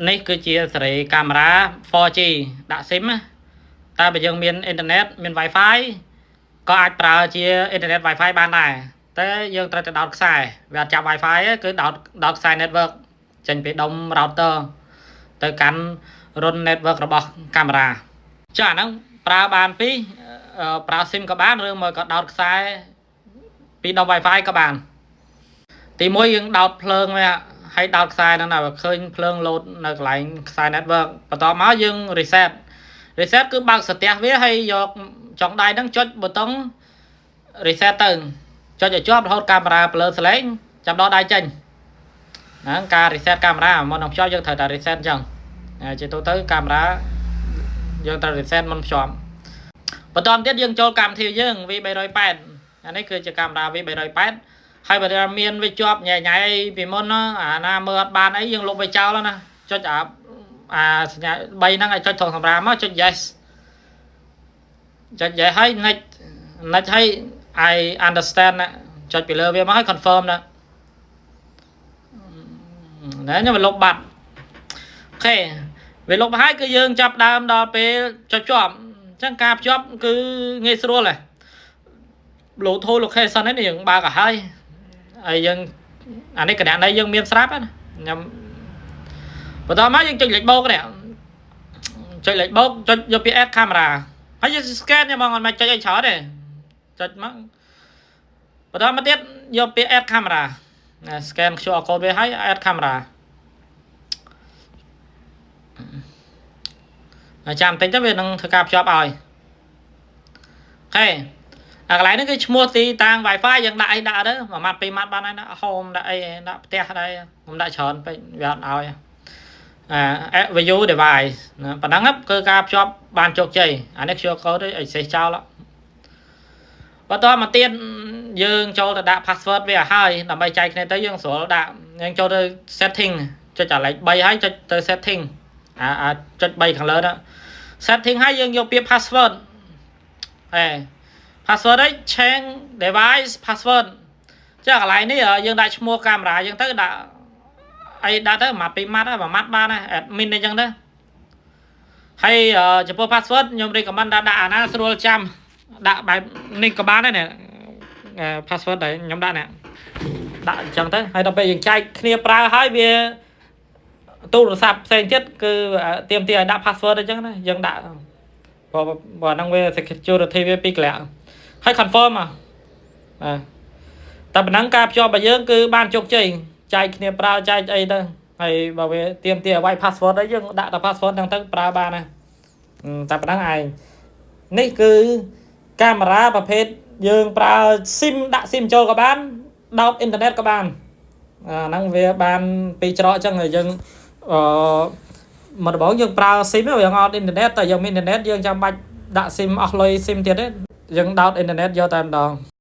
នេះគឺជាសេរីកាមេរ៉ា 4G ដាក់ SIM តែបើយើងមានអ៊ីនធឺណិតមាន Wi-Fi ក៏អាចប្រើជាអ៊ីនធឺណិត Wi-Fi បានដែរតែយើងត្រូវតែដោតខ្សែវាអត់ចាប់ Wi-Fi ទេគឺដោតខ្សែ network ចេញពីដុំ router ទៅកាន់រុន network របស់កាមេរ៉ាចាអាហ្នឹងប្រើបានពីប្រើ SIM ក៏បានឬមួយក៏ដោតខ្សែពីដុំ Wi-Fi ក៏បានទីមួយយើងដោតភ្លើងវាហើយដោតខ្សែហ្នឹងណាបើឃើញភ្លើងលោតនៅកន្លែងខ្សែ network បន្ទាប់មកយើង reset គឺបើកស្ទះវាហើយយកចុងដៃហ្នឹងចុចប៊ូតុង reset ទៅចុចឲ្យជាប់រហូតកាមេរ៉ាblur សលេងចាំដល់ដៃចេញហ្នឹងការ reset កាមេរ៉ាមុននឹងភ្ជាប់យើងត្រូវតែ reset អញ្ចឹងជាទូទៅកាមេរ៉ាយើងត្រូវ reset មុនភ្ជាប់បន្តទៀតយើងចូលកម្មវិធីយើង V380 អានេះគឺជាកាមេរ៉ា V380 ហើយបើមានវាជាប់ញ៉ៃពីមុនអាណាមើលអត់បានអីយើងលុបវាចោលណាចុចសញ្ញា3ហ្នឹងឲ្យចុចថងសម្រាប់មកចុច yes ចុច yes ហើយ next ឲ្យ I understand ណាចុចពីលើវាមកឲ្យ confirm ណាខ្ញុំវាលុបបាត់អូខេវាលុបហើយគឺយើងចាប់ដើមដល់ពេលចុចជាប់អញ្ចឹងការភ្ជាប់គឺងាយស្រួលដែរ Bluetooth location នេះយើងបើកឲ្យហើយយើងអានេះកណ្ដាលនៃយើងមានស្រាប់ណាខ្ញុំបន្តមកយើងចុចលេខបូកនេះចុចលេខបូកចុចយកពី add camera ហើយយើង scan ហ្មងអត់មកចុចអីច្រើនទេចុចមកបន្តមកទៀតយកពី add camera scan QR code វាហើយ add camera ចាំបន្តិចទៅវានឹងធ្វើការភ្ជាប់ឲ្យអូខេកន្លែងនេះគឺឈ្មោះទីតាំង Wi-Fi យើងដាក់អីដាក់ទៅមួយម៉ាត់ពីរម៉ាត់បានហើយណា home ដាក់អីដាក់ផ្ទះដែរខ្ញុំដាក់ច្រើនពេកវាអត់ឲ្យview device ណាប៉ុណ្ណឹងគឺការភ្ជាប់បានជោគជ័យអានេះ QR code ឲ្យសេះចោលបន្តមកទៀតយើងចូលទៅដាក់ password វាឲ្យហើយដើម្បីចែកគ្នាទៅយើងស្រួលដាក់យើងចូលទៅ setting ចុចអាលេខ3ហើយចុចទៅ setting ចុច3ខាងលើđó setting ហើយយើងយកពាក្យ password password ấy change device password ចាកន្លែងនេះយើងដាក់ឈ្មោះកាមេរ៉ាយើងទៅដាក់អីដាក់ទៅម៉ាត់ពីរម៉ាត់មួយម៉ាត់បានណា admin អញ្ចឹងទៅហើយចំពោះ password ខ្ញុំ recommend ដាក់អាណាស្រួលចាំដាក់បែបនេះក៏បានដែរនេះ password ដែលខ្ញុំដាក់នេះដាក់អញ្ចឹងទៅហើយដល់ពេលយើងចែកគ្នាប្រើហើយវាទូរស័ព្ទផ្សេងទៀតគឺទៀមទាឲ្យដាក់ password អញ្ចឹងណាយើងដាក់ព្រោះហ្នឹងវា security វាពីរក្លាក់ហើយ confirm តែប៉ុណ្ណឹងការភ្ជាប់របស់យើងគឺបានជោគជ័យចែកគ្នាប្រើចែកអីទៅហើយបើវាទៀមទាឲ្យ password អីយើងដាក់តែ password ហ្នឹងទៅប្រើបានណាតែប៉ុណ្ណឹងឯងនេះគឺកាមេរ៉ាប្រភេទយើងប្រើ SIM ដាក់ SIM ចូលក៏បានដោតអ៊ីនធឺណិតក៏បានហ្នឹងវាបានពីរច្រកអញ្ចឹងយើងមកដំបូងយើងប្រើ SIM វាអត់អ៊ីនធឺណិតតែយើងមានអ៊ីនធឺណិតយើងចាំបាច់ដាក់ SIM អស់លុយ SIM ទៀតទេយើងដោតអ៊ីនធឺណិតយកតែម្ដង